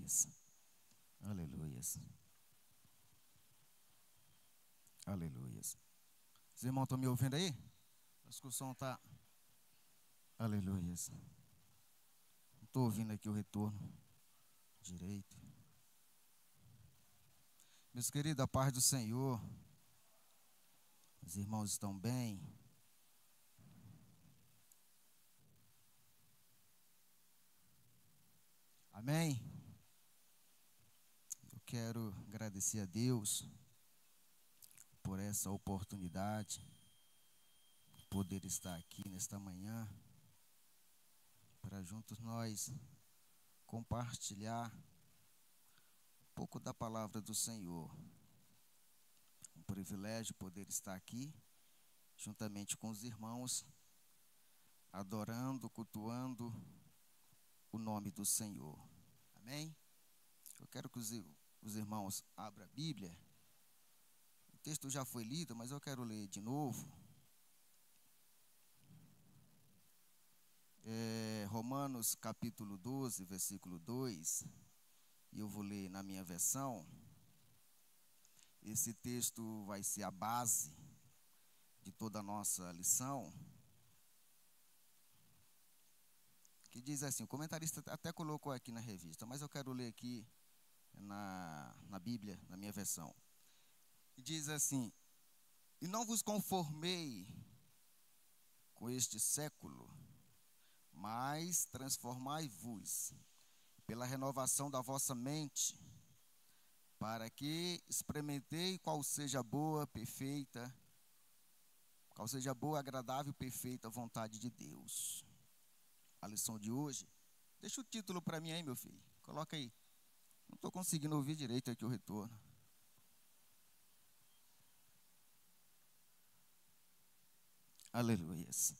Aleluias. Aleluias. Aleluias. Os irmãos estão me ouvindo aí? Acho que o som está... Aleluias. Não estou ouvindo aqui o retorno direito. Meus queridos, a paz do Senhor. Os irmãos estão bem? Amém? Eu quero agradecer a Deus por essa oportunidade, poder estar aqui nesta manhã, para juntos nós compartilhar um pouco da palavra do Senhor. Um privilégio poder estar aqui, juntamente com os irmãos, adorando, cultuando o nome do Senhor. Amém? Eu quero que os irmãos abram a Bíblia. O texto já foi lido, mas eu quero ler de novo. Romanos capítulo 12, versículo 2. E eu vou ler na minha versão. Esse texto vai ser a base de toda a nossa lição. Que diz assim, o comentarista até colocou aqui na revista, mas eu quero ler aqui na Bíblia, na minha versão. E diz assim: e não vos conformei com este século, mas transformai-vos pela renovação da vossa mente, para que experimentei qual seja a boa, agradável e perfeita vontade de Deus. A lição de hoje, deixa o título para mim aí, meu filho, coloca aí. Não estou conseguindo ouvir direito aqui o retorno. Aleluias.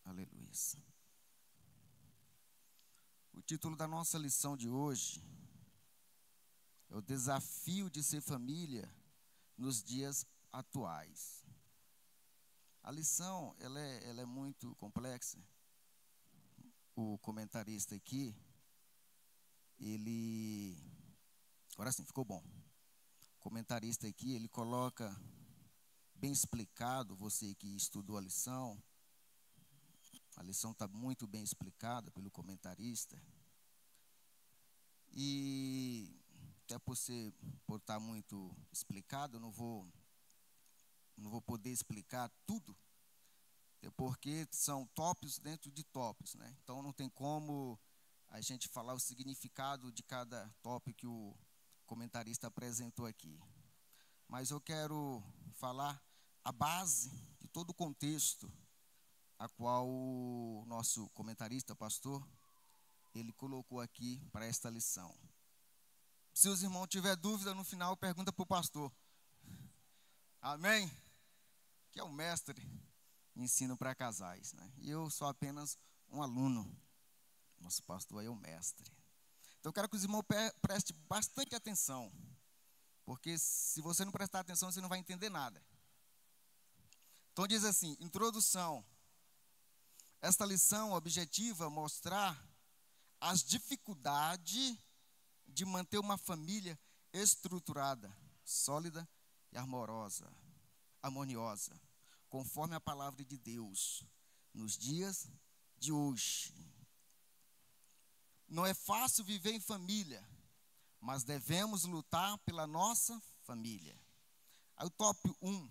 Aleluias. O título da nossa lição de hoje é o desafio de ser família nos dias atuais. A lição, ela é muito complexa. O comentarista aqui, agora sim, ficou bom. O comentarista aqui, ele coloca bem explicado, você que estudou a lição está muito bem explicada pelo comentarista. E até por estar muito explicado, eu não vou poder explicar tudo, porque são tópicos dentro de tópicos, né? Então não tem como a gente falar o significado de cada tópico que o comentarista apresentou aqui. Mas eu quero falar a base de todo o contexto a qual o nosso comentarista, pastor, ele colocou aqui para esta lição. Se os irmãos tiverem dúvida, no final pergunta para o pastor. Amém? Que é o mestre em ensino para casais, né? E eu sou apenas um aluno. Nosso pastor aí é o mestre. Então eu quero que os irmãos prestem bastante atenção, porque se você não prestar atenção, você não vai entender nada. Então diz assim, introdução. Esta lição objetiva mostrar as dificuldades de manter uma família estruturada, sólida e harmoniosa, conforme a palavra de Deus, nos dias de hoje. Não é fácil viver em família, mas devemos lutar pela nossa família. Aí o tópico 1,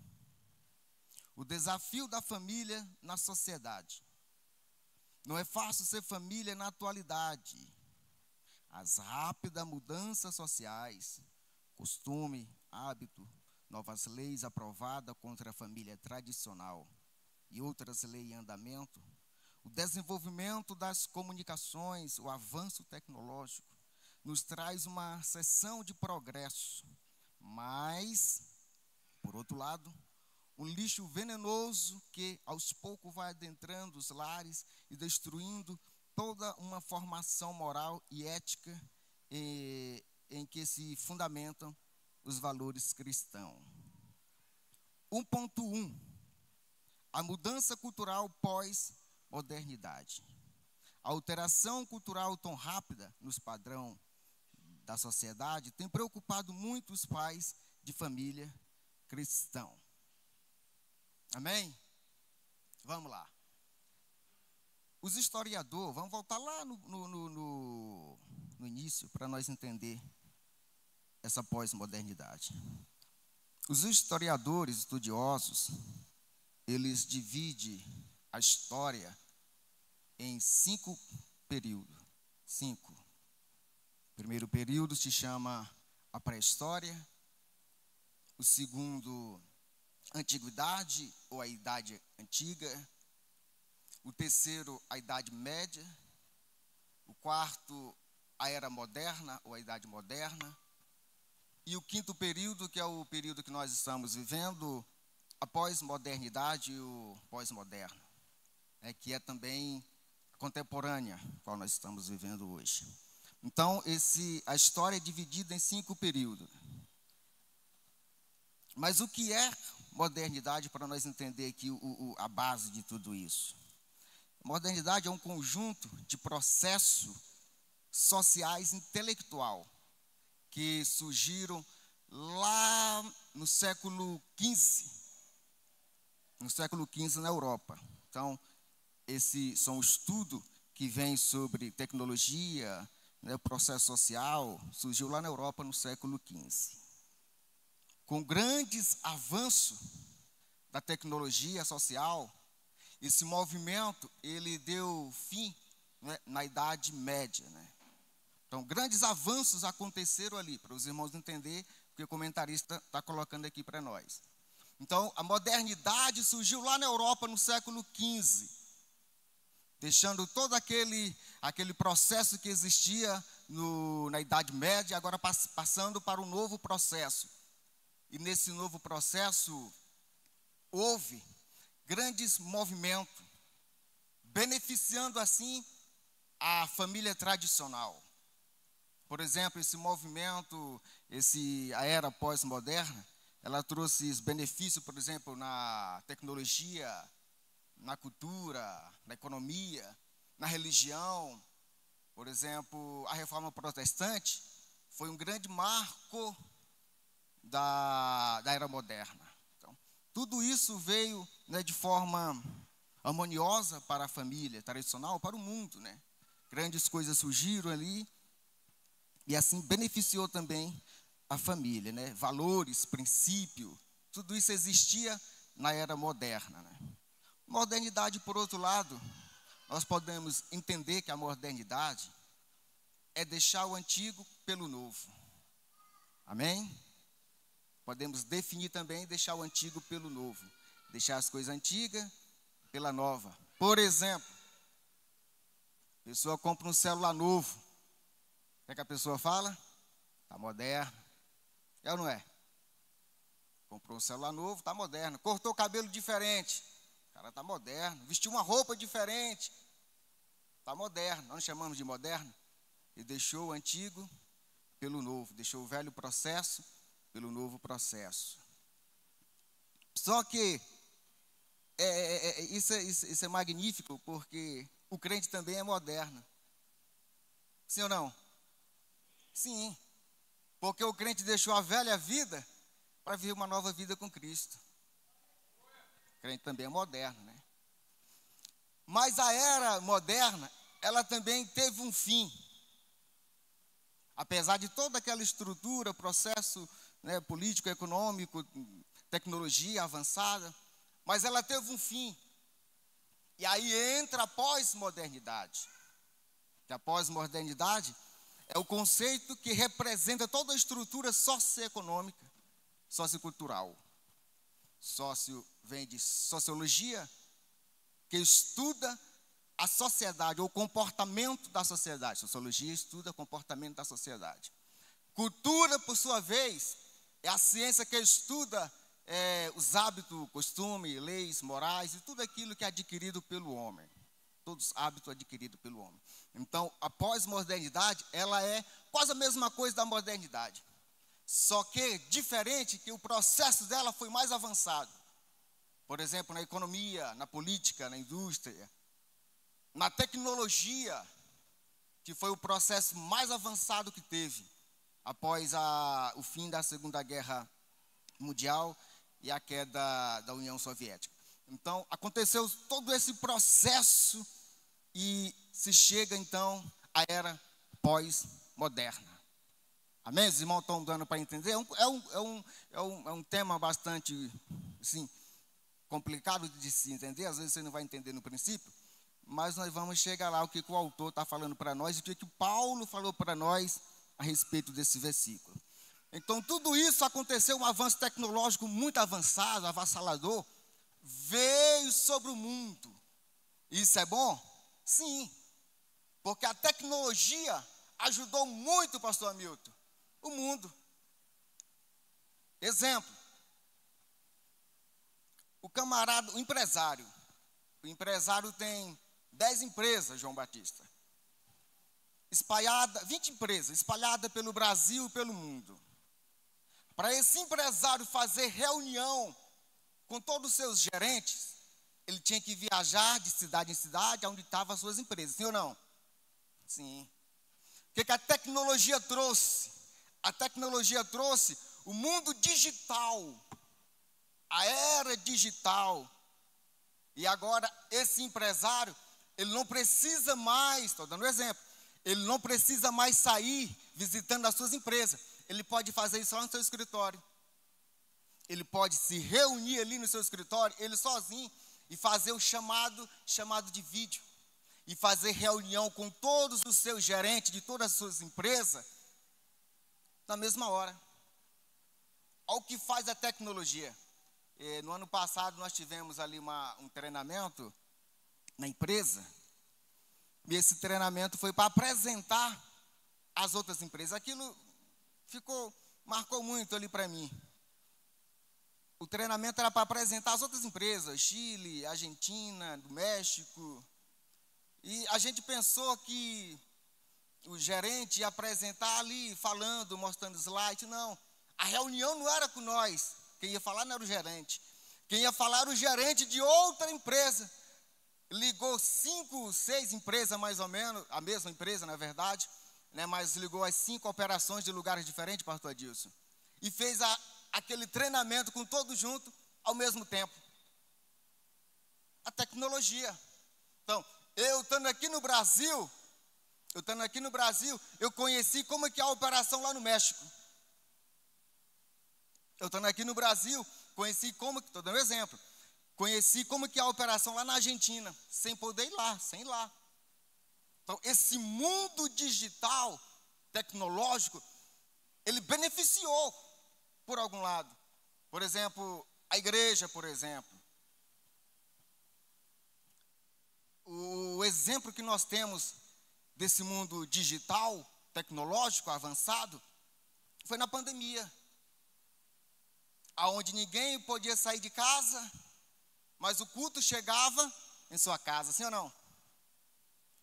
o desafio da família na sociedade. Não é fácil ser família na atualidade. As rápidas mudanças sociais, costume, hábito, novas leis aprovadas contra a família tradicional e outras leis em andamento, o desenvolvimento das comunicações, o avanço tecnológico, nos traz uma seção de progresso, mas, por outro lado, um lixo venenoso que aos poucos vai adentrando os lares e destruindo toda uma formação moral e ética em que se fundamentam os valores cristãos. 1.1, a mudança cultural pós-modernidade. A alteração cultural tão rápida nos padrões da sociedade tem preocupado muito os pais de família cristão. Amém? Vamos lá. Os historiadores, vamos voltar lá no início para nós entender essa pós-modernidade. Os historiadores estudiosos, eles dividem a história em 5 períodos. 5. O primeiro período se chama a pré-história. O segundo, antiguidade ou a idade antiga. O terceiro, a idade média. O quarto, a era moderna ou a idade moderna. E o quinto período, que é o período que nós estamos vivendo, a pós-modernidade e o pós-moderno, que é também contemporânea, qual nós estamos vivendo hoje. Então, a história é dividida em 5 períodos. Mas o que é modernidade, para nós entender aqui a base de tudo isso? Modernidade é um conjunto de processos sociais intelectual que surgiram lá no século XV. No século XV na Europa. Então, esses são estudos que vêm sobre tecnologia, o processo social, surgiu lá na Europa no século XV. Com grandes avanços da tecnologia social, esse movimento, ele deu fim, na Idade Média. Então, grandes avanços aconteceram ali, para os irmãos entenderem o que o comentarista está colocando aqui para nós. Então, a modernidade surgiu lá na Europa no século XV, deixando todo aquele processo que existia na Idade Média, agora passando para um novo processo. E nesse novo processo, houve grandes movimentos, beneficiando assim a família tradicional. Por exemplo, esse movimento, a era pós-moderna, ela trouxe benefícios, por exemplo, na tecnologia, na cultura, na economia, na religião. Por exemplo, a reforma protestante foi um grande marco da era moderna. Então, tudo isso veio, de forma harmoniosa para a família tradicional, para o mundo. Grandes coisas surgiram ali e assim beneficiou também a família. Valores, princípios, tudo isso existia na era moderna. Modernidade, por outro lado, nós podemos entender que a modernidade é deixar o antigo pelo novo. Amém? Podemos definir também deixar o antigo pelo novo. Deixar as coisas antigas pela nova. Por exemplo, a pessoa compra um celular novo. O que a pessoa fala? Está moderno. É ou não é? Comprou um celular novo, está moderno. Cortou o cabelo diferente. O cara está moderno. Vestiu uma roupa diferente. Está moderno. Nós chamamos de moderno. E deixou o antigo pelo novo. Deixou o velho processo pelo novo processo. Só que isso é magnífico, porque o crente também é moderno. Sim ou não? Sim. Porque o crente deixou a velha vida para viver uma nova vida com Cristo. O crente também é moderno, Mas a era moderna, ela também teve um fim. Apesar de toda aquela estrutura, processo político, econômico, tecnologia avançada, mas ela teve um fim. E aí entra a pós-modernidade. Que a pós-modernidade é o conceito que representa toda a estrutura socioeconômica, sociocultural. Sócio vem de sociologia, que estuda a sociedade, ou o comportamento da sociedade. Sociologia estuda o comportamento da sociedade. Cultura, por sua vez, é a ciência que estuda os hábitos, costumes, leis, morais e tudo aquilo que é adquirido pelo homem. Todos os hábitos adquiridos pelo homem. Então, a pós-modernidade, ela é quase a mesma coisa da modernidade. Só que diferente, que o processo dela foi mais avançado. Por exemplo, na economia, na política, na indústria, na tecnologia, que foi o processo mais avançado que teve. após o fim da Segunda Guerra Mundial e a queda da União Soviética. Então, aconteceu todo esse processo e se chega, então, à era pós-moderna. Amém? Os irmãos estão dando para entender? É um tema bastante, assim, complicado de se entender. Às vezes você não vai entender no princípio, mas nós vamos chegar lá, o que o autor está falando para nós, e o que Paulo falou para nós a respeito desse versículo. Então, tudo isso aconteceu, um avanço tecnológico muito avançado, avassalador, veio sobre o mundo. Isso é bom? Sim, porque a tecnologia ajudou muito, pastor Hamilton, o mundo. Exemplo, o empresário tem 10 empresas, João Batista, 20 empresas, espalhadas pelo Brasil e pelo mundo. Para esse empresário fazer reunião com todos os seus gerentes, ele tinha que viajar de cidade em cidade, onde estavam as suas empresas, sim ou não? Sim. O que a tecnologia trouxe? A tecnologia trouxe o mundo digital, a era digital. E agora, esse empresário, ele não precisa mais, estou dando um exemplo, ele não precisa mais sair visitando as suas empresas. Ele pode fazer isso lá no seu escritório. Ele pode se reunir ali no seu escritório, ele sozinho, e fazer o chamado de vídeo. E fazer reunião com todos os seus gerentes de todas as suas empresas, na mesma hora. Olha o que faz a tecnologia. No ano passado nós tivemos ali um treinamento na empresa. E esse treinamento foi para apresentar as outras empresas. Aquilo marcou muito ali para mim. O treinamento era para apresentar as outras empresas, Chile, Argentina, do México. E a gente pensou que o gerente ia apresentar ali, falando, mostrando slide. Não, a reunião não era com nós. Quem ia falar não era o gerente. Quem ia falar era o gerente de outra empresa. Ligou 5, 6 empresas mais ou menos, a mesma empresa na verdade, né, mas ligou as 5 operações de lugares diferentes, pastor Adilson. E fez aquele treinamento com todos juntos ao mesmo tempo. A tecnologia. Então, eu estando aqui no Brasil, eu conheci como é que é a operação lá no México. Eu estando aqui no Brasil, estou dando um exemplo, conheci como que é a operação lá na Argentina, sem poder ir lá, sem ir lá. Então, esse mundo digital, tecnológico, ele beneficiou por algum lado. Por exemplo, a igreja, por exemplo. O exemplo que nós temos desse mundo digital, tecnológico, avançado, foi na pandemia. Onde ninguém podia sair de casa, mas o culto chegava em sua casa, sim ou não?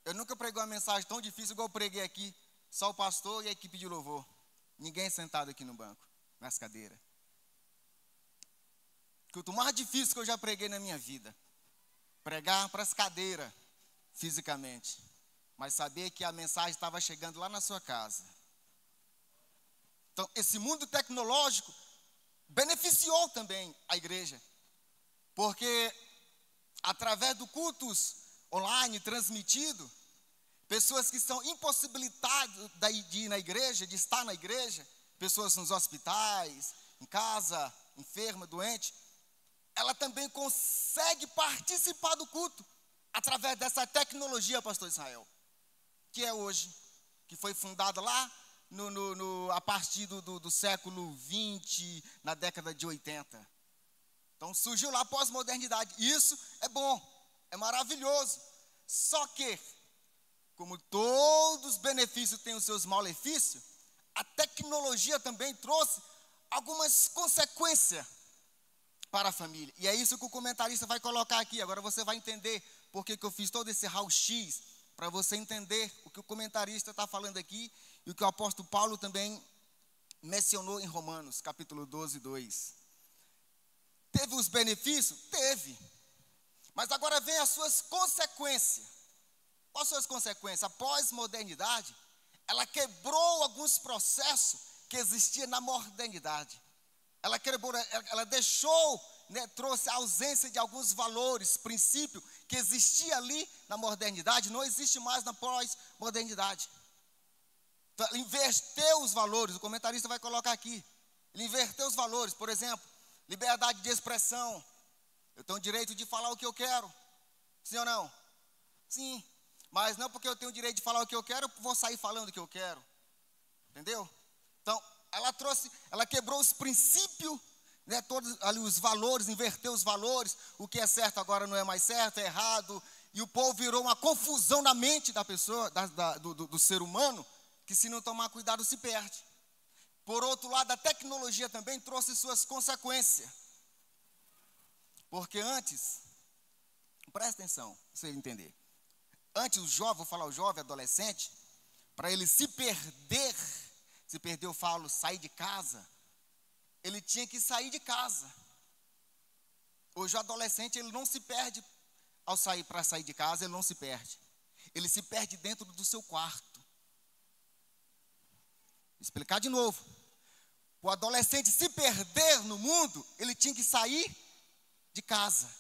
Eu nunca preguei uma mensagem tão difícil igual eu preguei aqui, só o pastor e a equipe de louvor. Ninguém sentado aqui no banco, nas cadeiras. O culto mais difícil que eu já preguei na minha vida. Pregar para as cadeiras, fisicamente. Mas saber que a mensagem estava chegando lá na sua casa. Então, esse mundo tecnológico beneficiou também a igreja. Porque, através do cultos online transmitido, pessoas que são impossibilitadas de ir na igreja, de estar na igreja, pessoas nos hospitais, em casa, enferma, doente, ela também consegue participar do culto através dessa tecnologia, pastor Israel, que é hoje, que foi fundada lá a partir do século 20, na década de 80. Então surgiu lá a pós-modernidade. Isso é bom, é maravilhoso. Só que, como todos os benefícios têm os seus malefícios, a tecnologia também trouxe algumas consequências para a família. E é isso que o comentarista vai colocar aqui. Agora você vai entender por que eu fiz todo esse raio-x, para você entender o que o comentarista está falando aqui e o que o apóstolo Paulo também mencionou em Romanos, capítulo 12, 2. Teve os benefícios? Teve. Mas agora vem as suas consequências. Quais são as consequências? A pós-modernidade, ela quebrou alguns processos que existiam na modernidade. Ela quebrou, ela deixou, né, trouxe a ausência de alguns valores, princípios que existia ali na modernidade, não existe mais na pós-modernidade. Então, ela inverteu os valores, o comentarista vai colocar aqui. Ele inverteu os valores, por exemplo, liberdade de expressão. Eu tenho o direito de falar o que eu quero, sim ou não? Sim, mas não porque eu tenho o direito de falar o que eu quero, eu vou sair falando o que eu quero. Entendeu? Então, ela quebrou os princípios, né, todos ali os valores, inverteu os valores, o que é certo agora não é mais certo, é errado, e o povo virou uma confusão na mente da pessoa, do ser humano, que se não tomar cuidado se perde. Por outro lado, a tecnologia também trouxe suas consequências. Porque antes, presta atenção, para você entender. Antes o jovem, vou falar o jovem, adolescente, para ele se perder eu falo sair de casa, ele tinha que sair de casa. Hoje o adolescente, ele não se perde para sair de casa, ele não se perde. Ele se perde dentro do seu quarto. Vou explicar de novo. O adolescente se perder no mundo, ele tinha que sair de casa.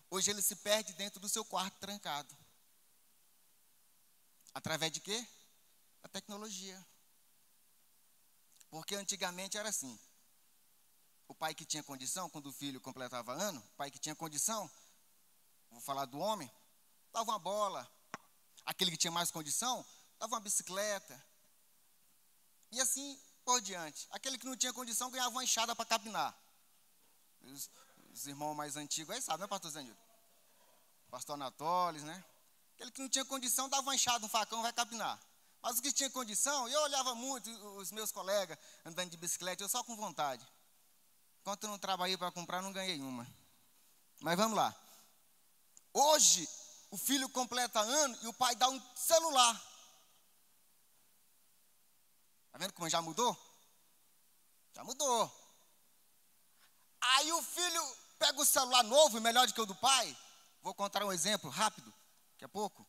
Hoje ele se perde dentro do seu quarto trancado. Através de quê? Da tecnologia. Porque antigamente era assim. O pai que tinha condição, quando o filho completava ano, o pai que tinha condição, vou falar do homem, dava uma bola. Aquele que tinha mais condição, dava uma bicicleta. E assim por diante. Aquele que não tinha condição ganhava uma enxada para capinar. Os irmãos mais antigos aí sabem, né, pastor Zenildo? Pastor Anatolis, né? Aquele que não tinha condição dava uma enxada, um facão, vai capinar. Mas os que tinham condição, eu olhava muito os meus colegas andando de bicicleta, eu só com vontade. Enquanto eu não trabalhei para comprar, não ganhei uma. Mas vamos lá. Hoje, o filho completa ano e o pai dá um celular. Está vendo como já mudou? Já mudou. Aí o filho pega o celular novo, melhor do que o do pai. Vou contar um exemplo rápido, daqui a pouco.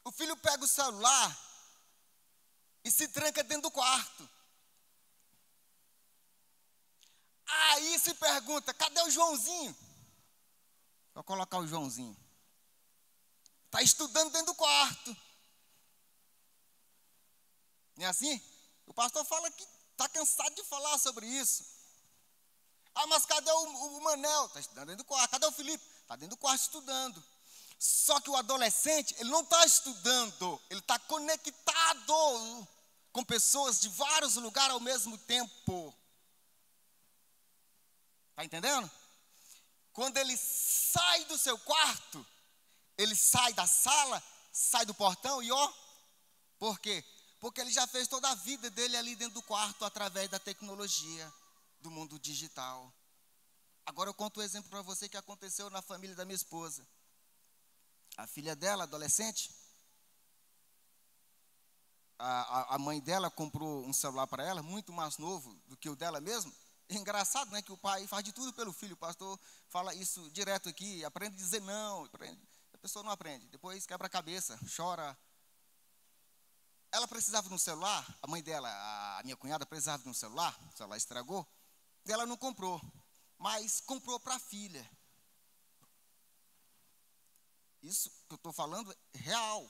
O filho pega o celular e se tranca dentro do quarto. Aí se pergunta, cadê o Joãozinho? Vou colocar o Joãozinho. Está estudando dentro do quarto. Não é assim? O pastor fala que está cansado de falar sobre isso. Ah, mas cadê o Manel? Está estudando dentro do quarto. Cadê o Felipe? Está dentro do quarto estudando. Só que o adolescente, ele não está estudando, ele está conectado com pessoas de vários lugares ao mesmo tempo. Está entendendo? Quando ele sai do seu quarto, ele sai da sala, sai do portão e ó, por quê? Porque ele já fez toda a vida dele ali dentro do quarto através da tecnologia, do mundo digital. Agora eu conto um exemplo para você que aconteceu na família da minha esposa. A filha dela, adolescente, a mãe dela comprou um celular para ela, muito mais novo do que o dela mesmo. É engraçado, né, que o pai faz de tudo pelo filho. O pastor fala isso direto aqui, aprende a dizer não, a pessoa não aprende. Depois quebra a cabeça, chora. Ela precisava de um celular, a mãe dela, a minha cunhada, precisava de um celular, o celular estragou, e ela não comprou, mas comprou para a filha. Isso que eu estou falando é real.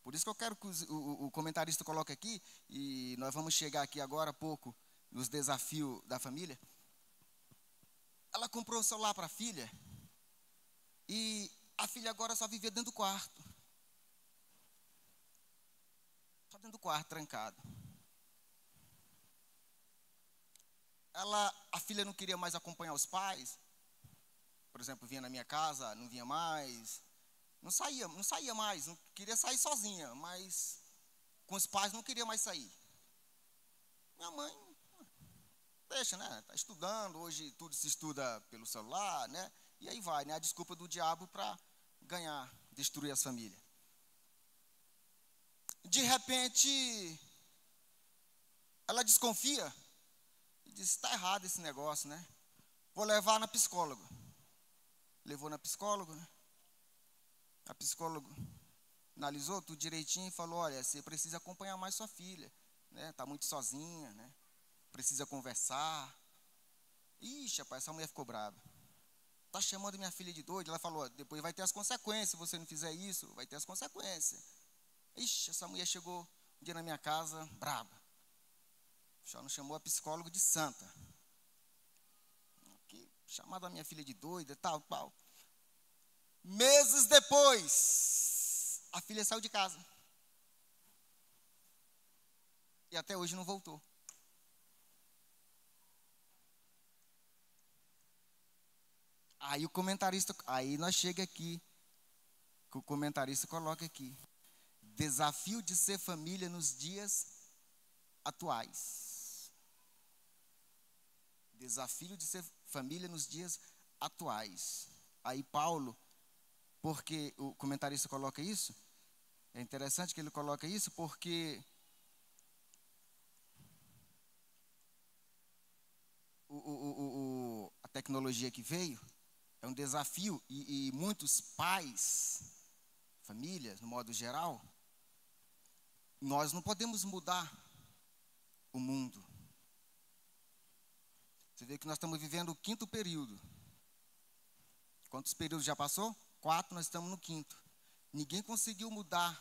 Por isso que eu quero que o comentarista coloque aqui, e nós vamos chegar aqui agora há pouco, nos desafios da família. Ela comprou um celular para a filha, e a filha agora só vivia dentro do quarto. Só dentro do quarto, trancado. A filha não queria mais acompanhar os pais. Por exemplo, vinha na minha casa, não vinha mais. Não saía mais, não queria sair sozinha, mas com os pais não queria mais sair. Minha mãe, deixa, né? Está estudando, hoje tudo se estuda pelo celular, né? E aí vai, né? A desculpa do diabo para ganhar, destruir as famílias. De repente, ela desconfia e diz, está errado esse negócio, né? Vou levar na psicóloga. Levou na psicóloga, né? A psicóloga analisou tudo direitinho e falou: olha, você precisa acompanhar mais sua filha, né? Está muito sozinha, né? Precisa conversar. Ixi, rapaz, essa mulher ficou brava. Está chamando minha filha de doida? Ela falou: depois vai ter as consequências, se você não fizer isso, vai ter as consequências. Ixi, essa mulher chegou um dia na minha casa, brava. Já não chamou a psicóloga de santa. Chamada a minha filha de doida, tal, tal. Meses depois, a filha saiu de casa. E até hoje não voltou. Aí o comentarista, aí nós chega aqui, que o comentarista coloca aqui: desafio de ser família nos dias atuais. Desafio de ser família nos dias atuais. Aí Paulo, porque o comentarista coloca isso, é interessante que ele coloca isso porque a tecnologia que veio é um desafio e muitos pais, famílias, no modo geral, nós não podemos mudar o mundo. Você vê que nós estamos vivendo o 5º período. Quantos períodos já passou? 4, nós estamos no 5º. Ninguém conseguiu mudar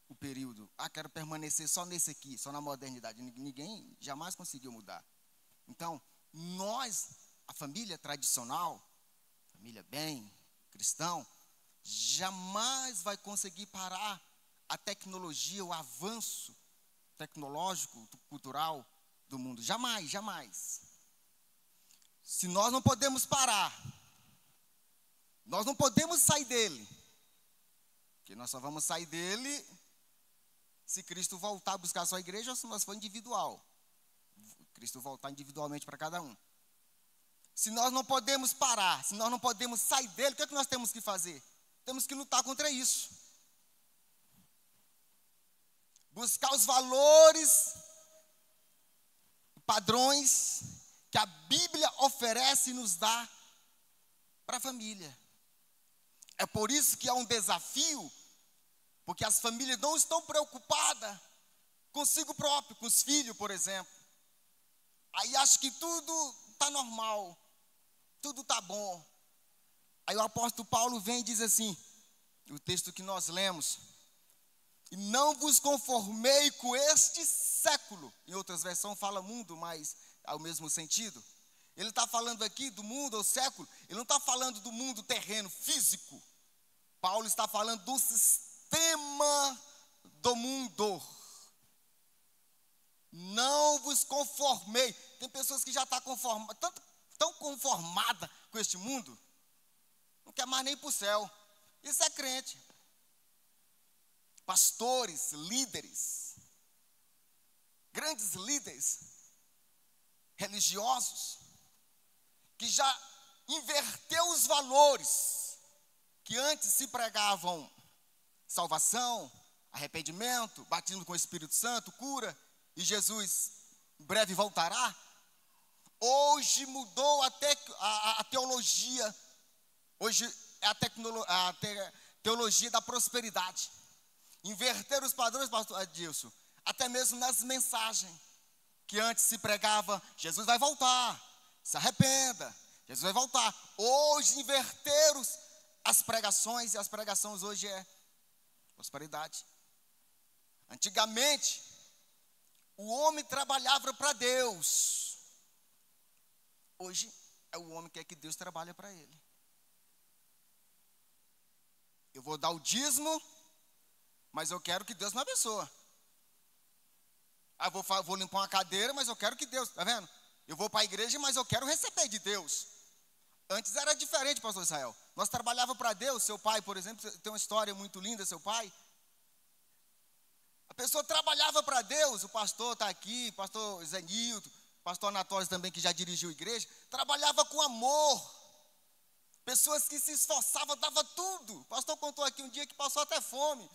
o período. Ah, quero permanecer só nesse aqui, só na modernidade. Ninguém jamais conseguiu mudar. Então, nós, a família tradicional, família bem, cristão, jamais vai conseguir parar a tecnologia, o avanço tecnológico, cultural do mundo. Jamais, jamais. Se nós não podemos parar, nós não podemos sair dele, porque nós só vamos sair dele se Cristo voltar a buscar a sua igreja ou se nós for individual. Cristo voltar individualmente para cada um. Se nós não podemos parar, se nós não podemos sair dele, o que é que nós temos que fazer? Temos que lutar contra isso. Buscar os valores, padrões que a Bíblia oferece e nos dá para a família. É por isso que há um desafio, porque as famílias não estão preocupadas consigo próprio, com os filhos, por exemplo. Aí acho que tudo está normal, tudo está bom. Aí o apóstolo Paulo vem e diz assim, o texto que nós lemos: e não vos conformei com este século. Em outras versões fala mundo, mas é o mesmo sentido. Ele está falando aqui do mundo ou século, ele não está falando do mundo terreno, físico. Paulo está falando do sistema do mundo. Não vos conformei. Tem pessoas que já estão tão conformadas com este mundo, não quer mais nem ir para o céu. Isso é crente. Pastores, líderes, grandes líderes religiosos, que já inverteu os valores, que antes se pregavam salvação, arrependimento, batismo com o Espírito Santo, cura, e Jesus em breve voltará. Hoje mudou até a teologia, hoje é a teologia da prosperidade. Inverter os padrões, pastor Adilson, até mesmo nas mensagens, que antes se pregava: Jesus vai voltar, se arrependa, Jesus vai voltar. Hoje inverteram as pregações, e as pregações hoje é prosperidade. Antigamente, o homem trabalhava para Deus. Hoje é o homem que quer que Deus trabalhe para ele. Eu vou dar o dízimo, mas eu quero que Deus me abençoe. Vou limpar uma cadeira, mas eu quero que Deus, tá vendo? Eu vou para a igreja, mas eu quero receber de Deus. Antes era diferente, pastor Israel. Nós trabalhávamos para Deus. Seu pai, por exemplo, tem uma história muito linda, seu pai. A pessoa trabalhava para Deus. O pastor está aqui, pastor Zé Nilton, pastor Anatório também, que já dirigiu a igreja. Trabalhava com amor. Pessoas que se esforçavam, dava tudo. O pastor contou aqui um dia que passou até fome.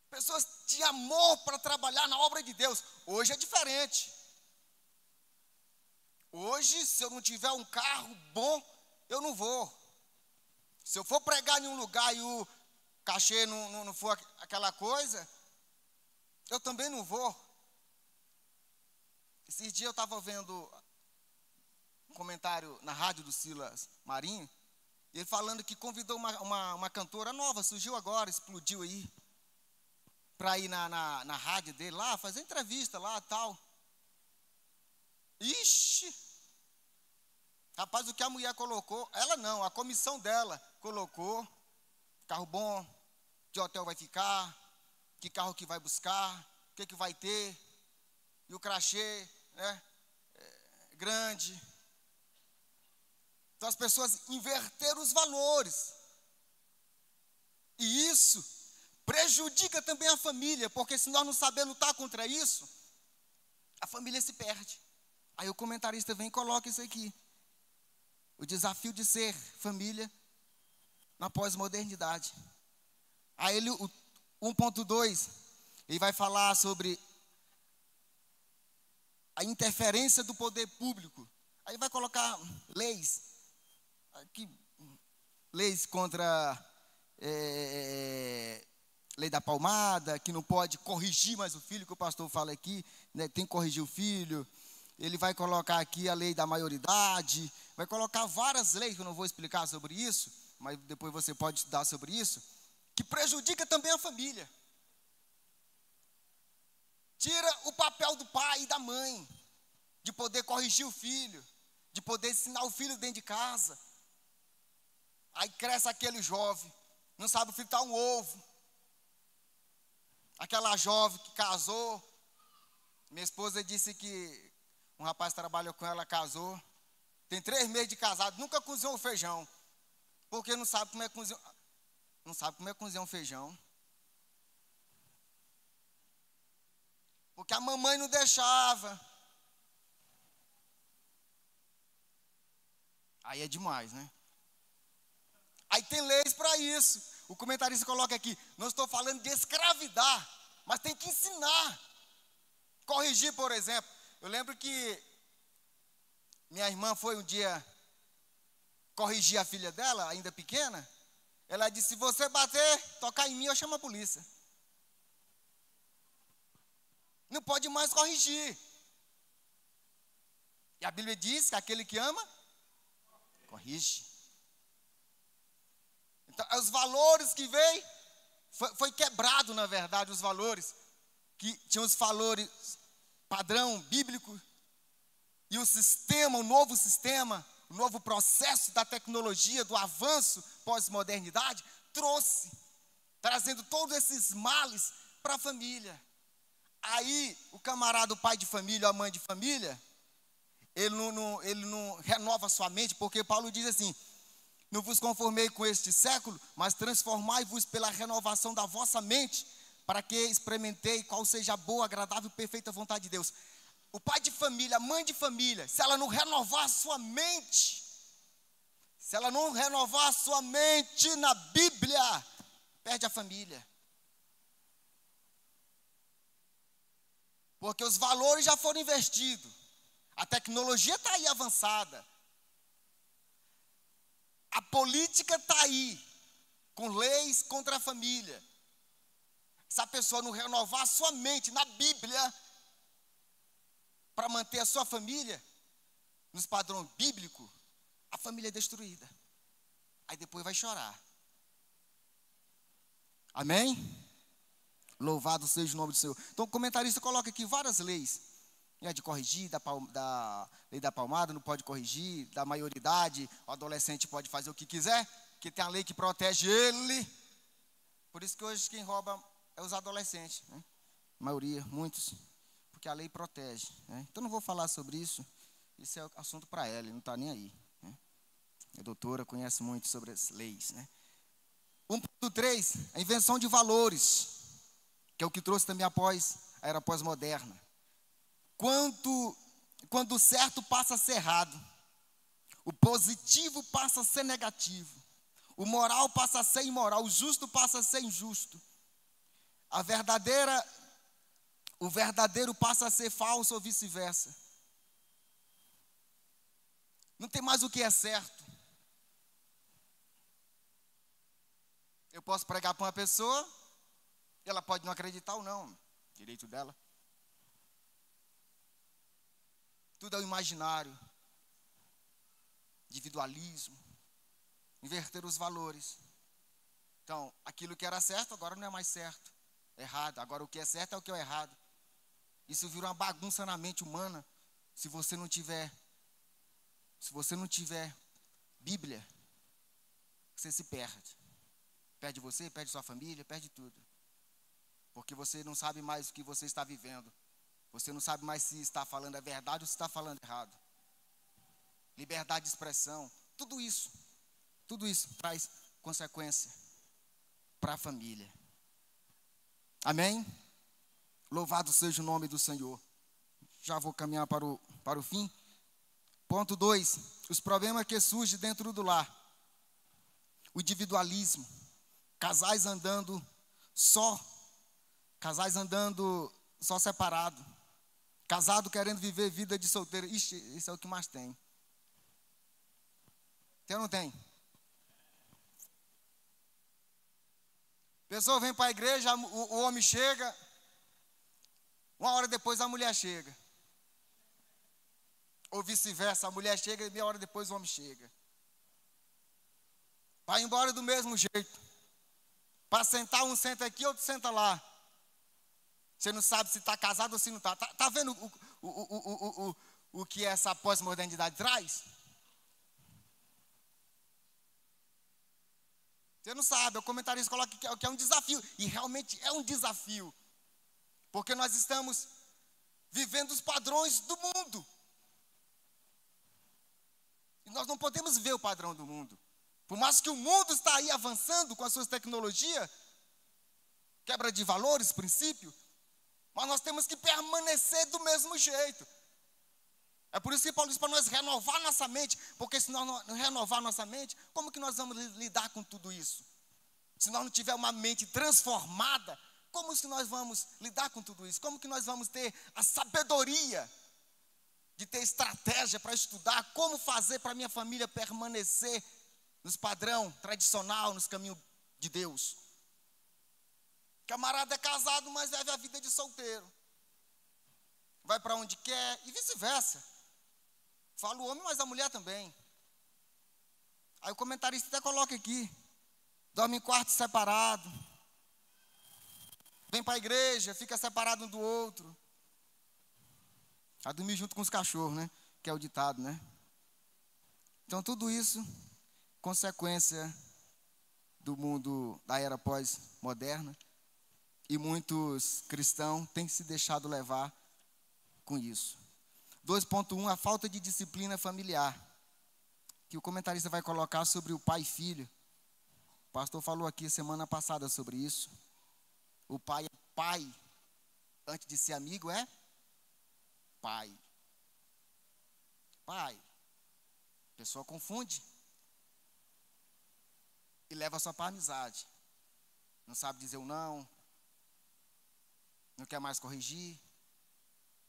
Pessoas tinham amor para trabalhar na obra de Deus. Hoje é diferente. Hoje, se eu não tiver um carro bom, eu não vou. Se eu for pregar em um lugar e o cachê não for aquela coisa, eu também não vou. Esses dias eu estava vendo um comentário na rádio do Silas Marinho, ele falando que convidou uma cantora nova, surgiu agora, explodiu aí, para ir na rádio dele lá, fazer entrevista lá e tal. Ixi! Rapaz, o que a mulher colocou, ela não, a comissão dela colocou, carro bom, que hotel vai ficar, que carro que vai buscar, o que vai ter, e o crachê, né, grande. Então as pessoas inverteram os valores. E isso prejudica também a família, porque se nós não sabemos lutar contra isso, a família se perde. Aí o comentarista vem e coloca isso aqui. O desafio de ser família na pós-modernidade. Aí ele, o 1.2, ele vai falar sobre a interferência do poder público. Aí vai colocar leis. Aqui, leis contra lei da palmada, que não pode corrigir mais o filho, que o pastor fala aqui, né, tem que corrigir o filho. Ele vai colocar aqui a lei da maioridade, vai colocar várias leis, que eu não vou explicar sobre isso, mas depois você pode estudar sobre isso, que prejudica também a família. Tira o papel do pai e da mãe, de poder corrigir o filho, de poder ensinar o filho dentro de casa. Aí cresce aquele jovem, não sabe fritar um ovo. Aquela jovem que casou, minha esposa disse que um rapaz trabalhou com ela, casou, tem 3 meses de casado, nunca cozinhou um feijão, porque não sabe como é cozinhar um feijão. Porque a mamãe não deixava. Aí é demais, né? Aí tem leis para isso. O comentarista coloca aqui, não estou falando de escravidar, mas tem que ensinar. Corrigir, por exemplo. Eu lembro que minha irmã foi um dia corrigir a filha dela, ainda pequena. Ela disse, se você bater, tocar em mim, eu chamo a polícia. Não pode mais corrigir. E a Bíblia diz que aquele que ama, corrige. Então, os valores que veio, foi quebrado, na verdade, os valores, que tinham os valores padrão bíblico, e o sistema, o novo sistema, o novo processo da tecnologia, do avanço pós-modernidade, trouxe, trazendo todos esses males para a família. Aí, o camarada, o pai de família, a mãe de família, ele não renova sua mente, porque Paulo diz assim, não vos conformei com este século, mas transformai-vos pela renovação da vossa mente, para que experimentei qual seja a boa, agradável e perfeita vontade de Deus. O pai de família, a mãe de família, se ela não renovar a sua mente, se ela não renovar a sua mente na Bíblia, perde a família. Porque os valores já foram investidos. A tecnologia está aí avançada. A política está aí, com leis contra a família. Se a pessoa não renovar a sua mente na Bíblia, para manter a sua família, nos padrões bíblicos, a família é destruída. Aí depois vai chorar. Amém? Louvado seja o nome do Senhor. Então o comentarista coloca aqui várias leis. De corrigir, da lei da palmada, não pode corrigir, da maioridade, o adolescente pode fazer o que quiser, porque tem a lei que protege ele. Por isso que hoje quem rouba é os adolescentes, né? A maioria, muitos, porque a lei protege, né? Então não vou falar sobre isso, isso é assunto para ela, não está nem aí, né? A doutora conhece muito sobre as leis, né? 1.3, a invenção de valores, que é o que trouxe também após a era pós-moderna. Quando o certo passa a ser errado, o positivo passa a ser negativo, o moral passa a ser imoral, o justo passa a ser injusto, o verdadeiro passa a ser falso ou vice-versa. Não tem mais o que é certo. Eu posso pregar para uma pessoa, ela pode não acreditar ou não, direito dela. Tudo é o imaginário, individualismo, inverter os valores. Então, aquilo que era certo agora não é mais certo, é errado. Agora o que é certo é o que é errado. Isso vira uma bagunça na mente humana se você não tiver Bíblia, você se perde. Perde você, perde sua família, perde tudo. Porque você não sabe mais o que você está vivendo. Você não sabe mais se está falando a verdade ou se está falando errado. Liberdade de expressão, tudo isso traz consequência para a família. Amém? Louvado seja o nome do Senhor. Já vou caminhar para o fim. Ponto 2, os problemas que surgem dentro do lar. O individualismo, casais andando só separado, casado querendo viver vida de solteiro. Ixi, isso é o que mais tem. Tem ou não tem? Pessoa vem para a igreja, o homem chega, uma hora depois a mulher chega. Ou vice-versa, a mulher chega e meia hora depois o homem chega. Vai embora do mesmo jeito. Para sentar, um senta aqui, outro senta lá. Você não sabe se está casado ou se não está. Está vendo o que essa pós-modernidade traz? Você não sabe, o comentarista coloca que é um desafio. E realmente é um desafio. Porque nós estamos vivendo os padrões do mundo. E nós não podemos ver o padrão do mundo. Por mais que o mundo está aí avançando com as suas tecnologias, quebra de valores, princípio, mas nós temos que permanecer do mesmo jeito. É por isso que Paulo diz para nós renovar nossa mente, porque se nós não renovar nossa mente, como que nós vamos lidar com tudo isso? Se nós não tiver uma mente transformada, como que nós vamos lidar com tudo isso? Como que nós vamos ter a sabedoria de ter estratégia para estudar como fazer para minha família permanecer nos padrão tradicional, nos caminhos de Deus? Camarada é casado, mas vive a vida de solteiro. Vai para onde quer e vice-versa. Fala o homem, mas a mulher também. Aí o comentarista até coloca aqui. Dorme em quarto separado. Vem para a igreja, fica separado um do outro. A dormir junto com os cachorros, né? Que é o ditado, né? Então tudo isso, consequência do mundo da era pós-moderna. E muitos cristãos têm se deixado levar com isso. 2.1, a falta de disciplina familiar. Que o comentarista vai colocar sobre o pai e filho. O pastor falou aqui semana passada sobre isso. O pai é pai. Antes de ser amigo é pai. Pai. A pessoa confunde. E leva só para a amizade. Não sabe dizer o não. Não quer mais corrigir.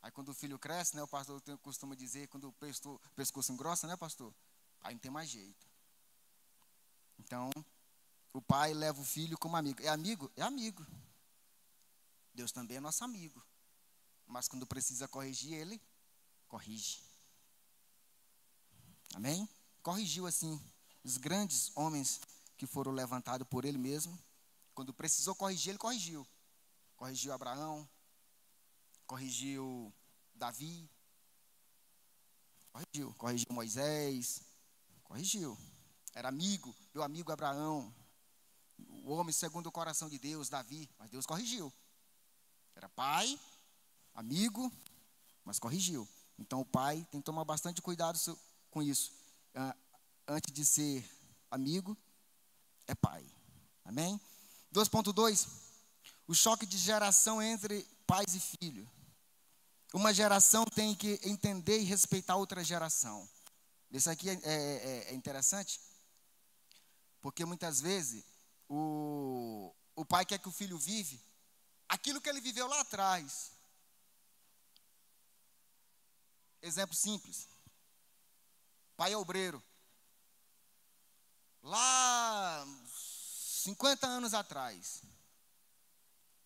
Aí quando o filho cresce, né, o pastor costuma dizer, quando o pescoço engrossa, né, pastor? Aí não tem mais jeito. Então, o pai leva o filho como amigo. É amigo? É amigo. Deus também é nosso amigo. Mas quando precisa corrigir, ele corrige. Amém? Corrigiu assim os grandes homens que foram levantados por ele mesmo. Quando precisou corrigir, ele corrigiu. Corrigiu Abraão, corrigiu Davi, corrigiu Moisés, corrigiu. Era amigo, meu amigo Abraão, o homem segundo o coração de Deus, Davi, mas Deus corrigiu. Era pai, amigo, mas corrigiu. Então o pai tem que tomar bastante cuidado com isso. Antes de ser amigo, é pai. Amém? 2.2, o choque de geração entre pais e filhos. Uma geração tem que entender e respeitar outra geração. Isso aqui é interessante, porque muitas vezes o pai quer que o filho vive aquilo que ele viveu lá atrás. Exemplo simples. Pai é obreiro. Lá 50 anos atrás,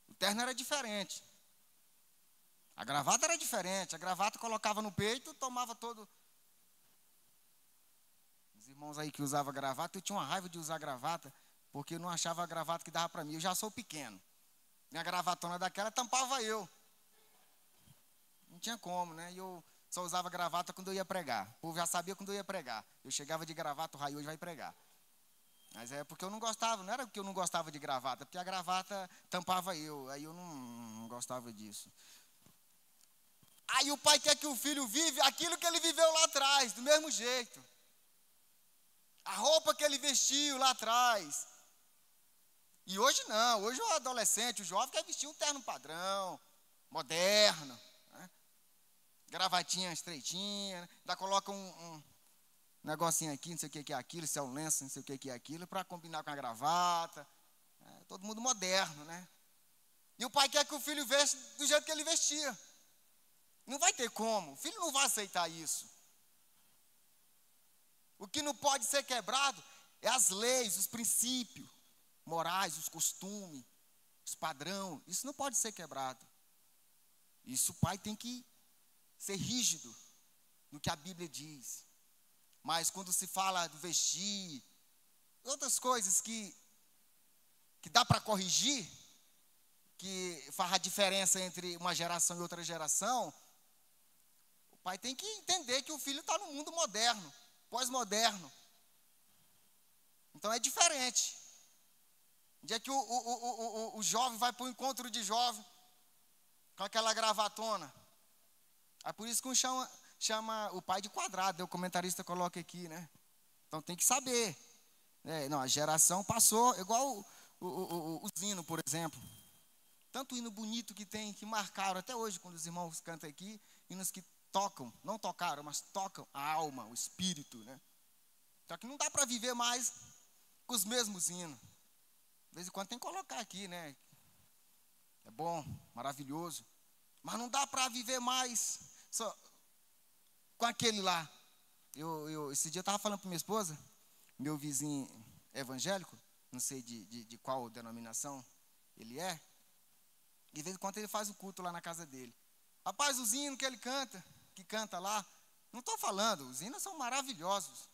o terno era diferente. A gravata era diferente. A gravata colocava no peito, tomava todo. Os irmãos aí que usavam gravata, eu tinha uma raiva de usar gravata, porque eu não achava a gravata que dava para mim. Eu já sou pequeno. Minha gravatona daquela tampava eu. Não tinha como, né? E eu só usava gravata quando eu ia pregar. O povo já sabia quando eu ia pregar. Eu chegava de gravata, o raio hoje vai pregar. Mas é porque eu não gostava, não era porque eu não gostava de gravata, porque a gravata tampava eu. Aí eu não gostava disso. Aí o pai quer que o filho vive aquilo que ele viveu lá atrás, do mesmo jeito. A roupa que ele vestiu lá atrás. E hoje não, hoje o adolescente, o jovem quer vestir um terno padrão, moderno, né? Gravatinha estreitinha, né? Ainda coloca um negocinho aqui, não sei o que é aquilo, se é um lenço, não sei o que é aquilo, para combinar com a gravata. Todo mundo moderno, né? E o pai quer que o filho veste do jeito que ele vestia. Não vai ter como, o filho não vai aceitar isso. O que não pode ser quebrado é as leis, os princípios morais, os costumes, os padrões. Isso não pode ser quebrado. Isso o pai tem que ser rígido no que a Bíblia diz. Mas quando se fala do vestir, outras coisas que dá para corrigir, que faz a diferença entre uma geração e outra geração, o pai tem que entender que o filho está no mundo moderno, pós-moderno. Então é diferente. Um dia que o jovem vai para o encontro de jovem, com aquela gravatona. É por isso que chama o pai de quadrado, o comentarista coloca aqui, né? Então tem que saber. Não, a geração passou, igual o hino, por exemplo. Tanto hino bonito que tem, que marcaram até hoje, quando os irmãos cantam aqui, hinos que tocam, não tocaram, mas tocam a alma, o espírito, né? Só que não dá para viver mais com os mesmos hinos. De vez em quando tem que colocar aqui, né? É bom, maravilhoso. Mas não dá para viver mais só com aquele lá. Esse dia eu estava falando para minha esposa, meu vizinho evangélico, não sei de qual denominação ele é, e de vez em quando ele faz o culto lá na casa dele. Rapaz, os hinos que canta lá, não estou falando, os hinos são maravilhosos.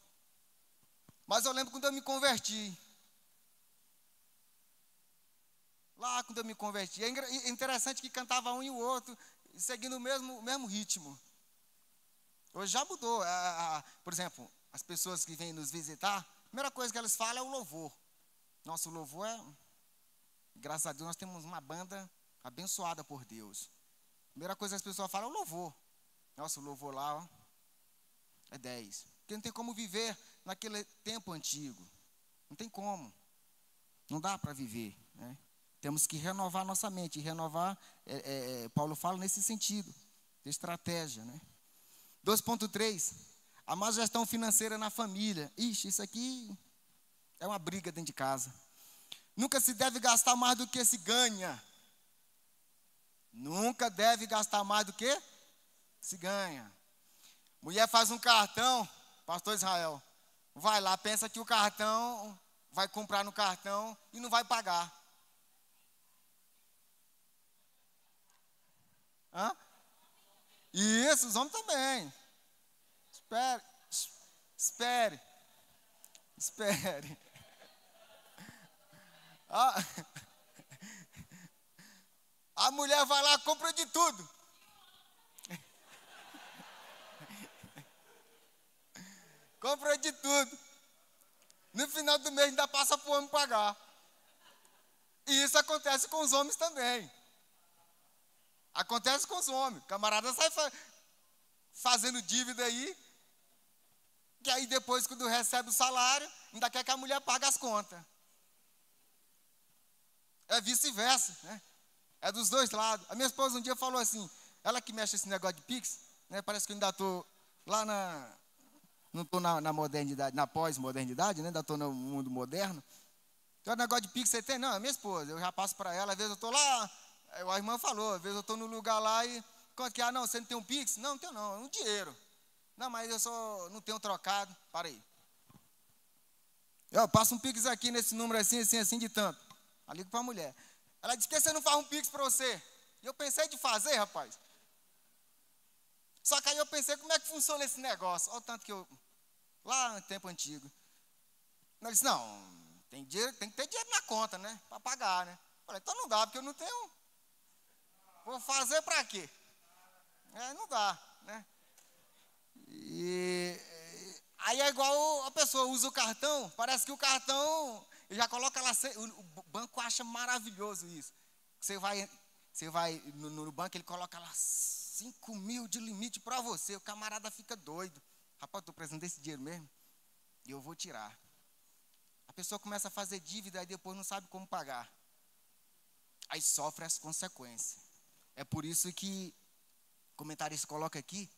Mas eu lembro quando eu me converti. Lá quando eu me converti, é interessante que cantava um e o outro, seguindo o mesmo ritmo. Hoje já mudou. Por exemplo, as pessoas que vêm nos visitar, a primeira coisa que elas falam é o louvor. Nosso louvor graças a Deus, nós temos uma banda abençoada por Deus. A primeira coisa que as pessoas falam é o louvor. Nossa, o louvor lá, ó, é 10. Porque não tem como viver naquele tempo antigo. Não tem como. Não dá para viver, né? Temos que renovar nossa mente. E renovar, Paulo fala nesse sentido, de estratégia, né? 2.3, a má gestão financeira na família. Ixi, isso aqui é uma briga dentro de casa. Nunca se deve gastar mais do que se ganha. Nunca deve gastar mais do que se ganha. Mulher faz um cartão, pastor Israel, vai lá, pensa que o cartão, vai comprar no cartão e não vai pagar. Hã? Isso, os homens também. Espere. A mulher vai lá, compra de tudo. Compra de tudo. No final do mês ainda passa para o homem pagar. E isso acontece com os homens também. Acontece com os homens. O camarada sai fazendo dívida aí, que aí depois, quando recebe o salário, ainda quer que a mulher pague as contas. É vice-versa, né? É dos dois lados. A minha esposa um dia falou assim, ela que mexe esse negócio de Pix, né? Parece que eu ainda estou lá não estou na modernidade, na pós-modernidade, né? Ainda estou no mundo moderno. Então, o negócio de Pix você tem? Não, é minha esposa. Eu já passo para ela, às vezes eu estou lá, a irmã falou, às vezes eu estou no lugar lá e, quanto que, não, você não tem um Pix? Não, não tenho não, é um dinheiro. Não, mas eu só não tenho trocado. Para aí. Eu passo um Pix aqui nesse número assim, assim, assim, de tanto. Eu ligo para a mulher. Ela disse, por que você não faz um Pix para você? E eu pensei de fazer, rapaz. Só que aí eu pensei, como é que funciona esse negócio? Olha o tanto que eu... Lá no tempo antigo. Ela disse, não, tem que ter dinheiro na conta, né? Para pagar, né? Eu falei, então não dá, porque eu não tenho... Vou fazer para quê? Não dá, né? E aí é igual a pessoa usa o cartão, parece que o cartão já coloca lá, o banco acha maravilhoso isso. Você vai no banco, ele coloca lá 5 mil de limite para você, o camarada fica doido. Rapaz, estou precisando desse dinheiro mesmo, e eu vou tirar. A pessoa começa a fazer dívida e depois não sabe como pagar. Aí sofre as consequências. É por isso que o comentarista coloca aqui,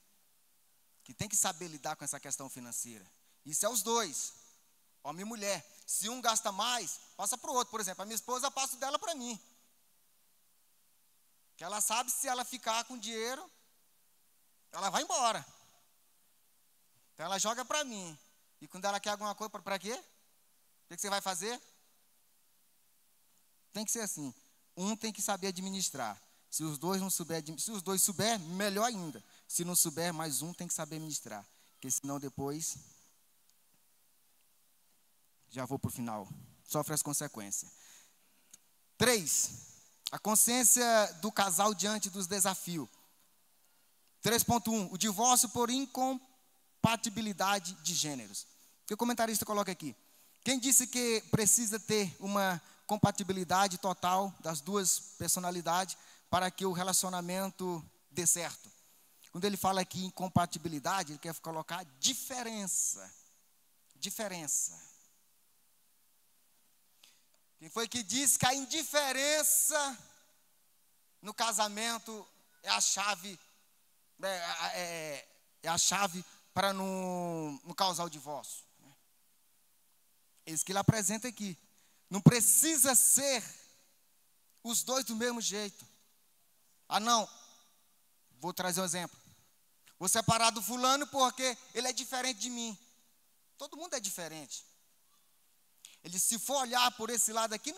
que tem que saber lidar com essa questão financeira. Isso é os dois, homem e mulher. Se um gasta mais, passa para o outro. Por exemplo, a minha esposa passa o dela para mim. Que ela sabe, se ela ficar com dinheiro, ela vai embora. Então ela joga para mim. E quando ela quer alguma coisa, para quê? O que você vai fazer? Tem que ser assim. Um tem que saber administrar. Se os dois não souber, se os dois souber, melhor ainda. Se não souber, mais um tem que saber administrar. Porque senão depois, já vou para o final, sofre as consequências. 3, a consciência do casal diante dos desafios. 3.1, o divórcio por incompatibilidade de gêneros. O que o comentarista coloca aqui? Quem disse que precisa ter uma compatibilidade total das duas personalidades para que o relacionamento dê certo? Quando ele fala aqui em compatibilidade, ele quer colocar diferença. Diferença. Quem foi que disse que a indiferença no casamento é a chave, é a chave para não causar o divórcio? É isso que ele apresenta aqui. Não precisa ser os dois do mesmo jeito. Ah, não. Vou trazer um exemplo. Vou separar do fulano porque ele é diferente de mim. Todo mundo é diferente. Ele, se for olhar por esse lado aqui,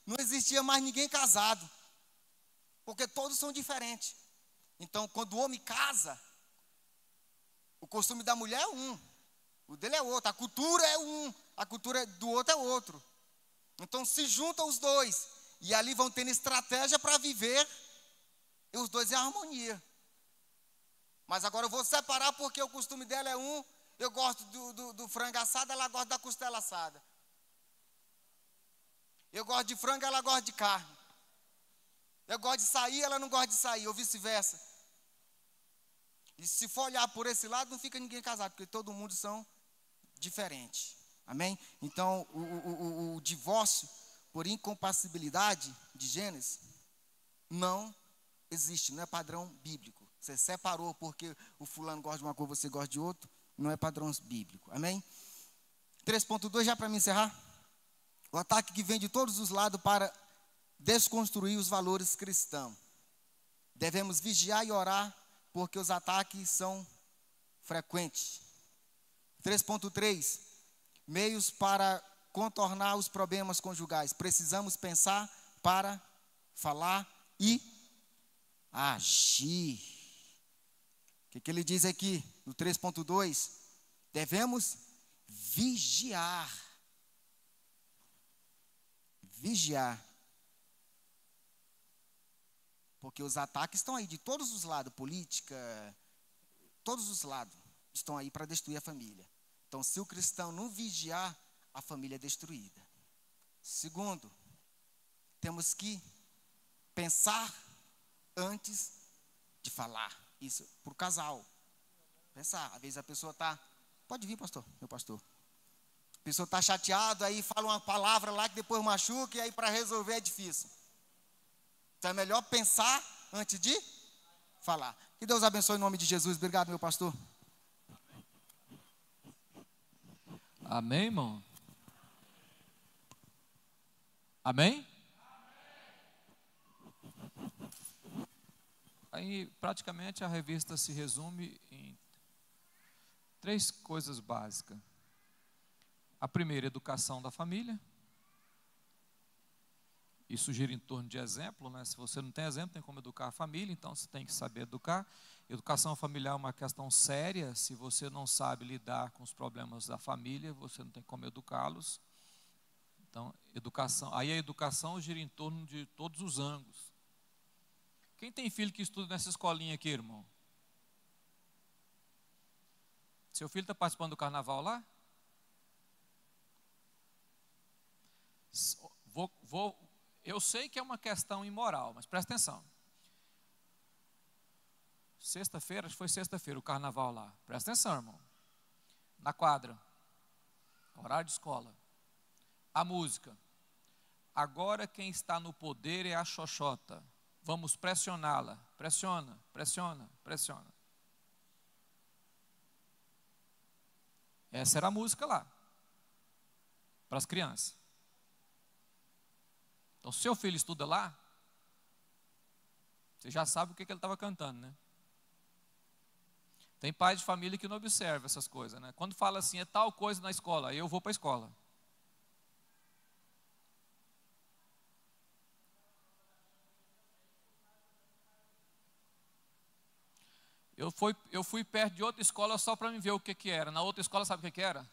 não existia mais ninguém casado. Porque todos são diferentes. Então, quando o homem casa, o costume da mulher é um. O dele é outro. A cultura é um. A cultura do outro é outro. Então, se juntam os dois. E ali vão tendo estratégia para viver. E os dois em harmonia. Mas agora eu vou separar porque o costume dela é um. Eu gosto do frango assado, ela gosta da costela assada. Eu gosto de frango, ela gosta de carne. Eu gosto de sair, ela não gosta de sair, ou vice-versa. E se for olhar por esse lado, não fica ninguém casado, porque todo mundo são diferentes. Amém? Então, o divórcio por incompatibilidade de gêneros não existe, não é padrão bíblico. Você separou porque o fulano gosta de uma coisa, você gosta de outro, não é padrão bíblico. Amém? 3.2, já para me encerrar. O ataque que vem de todos os lados para desconstruir os valores cristãos. Devemos vigiar e orar, porque os ataques são frequentes. 3.3, meios para contornar os problemas conjugais. Precisamos pensar para falar e agir. O que ele diz aqui no 3.2? Devemos vigiar. Vigiar. Porque os ataques estão aí de todos os lados, política, todos os lados estão aí para destruir a família. Então, se o cristão não vigiar, a família é destruída. Segundo, temos que pensar antes de falar. Isso para o casal. Pensar. Às vezes a pessoa está... Pode vir, pastor, meu pastor. A pessoa está chateada, aí fala uma palavra lá que depois machuca, e aí para resolver é difícil. Então é melhor pensar antes de falar. Que Deus abençoe em nome de Jesus. Obrigado, meu pastor. Amém, irmão? Amém? Aí, praticamente, a revista se resume em 3 coisas básicas. A primeira, educação da família. Isso gira em torno de exemplo, né? Se você não tem exemplo, tem como educar a família, então você tem que saber educar. Educação familiar é uma questão séria. Se você não sabe lidar com os problemas da família, você não tem como educá-los. Então, educação. Aí a educação gira em torno de todos os ângulos. Quem tem filho que estuda nessa escolinha aqui, irmão? Seu filho está participando do carnaval lá? Eu sei que é uma questão imoral, mas presta atenção. Sexta-feira, acho que foi sexta-feira, o carnaval lá. Presta atenção, irmão. Na quadra, horário de escola. A música. Agora quem está no poder é a xoxota. Vamos pressioná-la. Pressiona, pressiona, pressiona. Essa era a música lá. Para as crianças. Então, se seu filho estuda lá, você já sabe o que ele estava cantando, né? Tem pai de família que não observa essas coisas, né? Quando fala assim, é tal coisa na escola, aí eu vou para a escola. Eu fui perto de outra escola só para me ver o que era. Na outra escola, sabe o que era?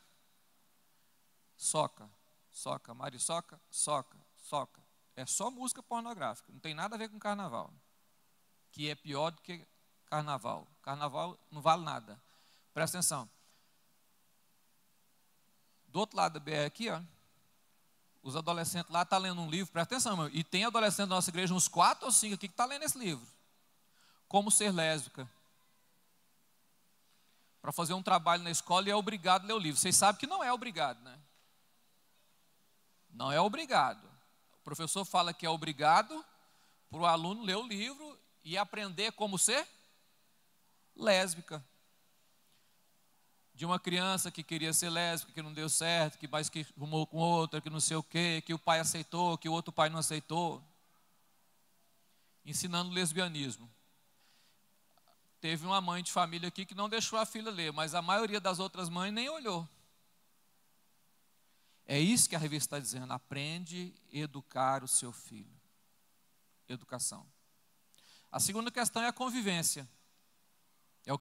Soca, soca, marisoca, soca, soca. É só música pornográfica, não tem nada a ver com carnaval. Que é pior do que carnaval. Carnaval não vale nada. Presta atenção. Do outro lado da BR aqui, ó, os adolescentes lá estão lendo um livro, presta atenção, meu, e tem adolescente da nossa igreja, uns 4 ou 5 aqui, que está lendo esse livro. Como ser lésbica. Para fazer um trabalho na escola e é obrigado a ler o livro. Vocês sabem que não é obrigado, né? Não é obrigado. O professor fala que é obrigado para o aluno ler o livro e aprender como ser lésbica. De uma criança que queria ser lésbica, que não deu certo, que mais que arrumou com outra, que não sei o quê, que o pai aceitou, que o outro pai não aceitou. Ensinando lesbianismo. Teve uma mãe de família aqui que não deixou a filha ler, mas a maioria das outras mães nem olhou. É isso que a revista está dizendo. Aprende a educar o seu filho. Educação. A segunda questão é a convivência.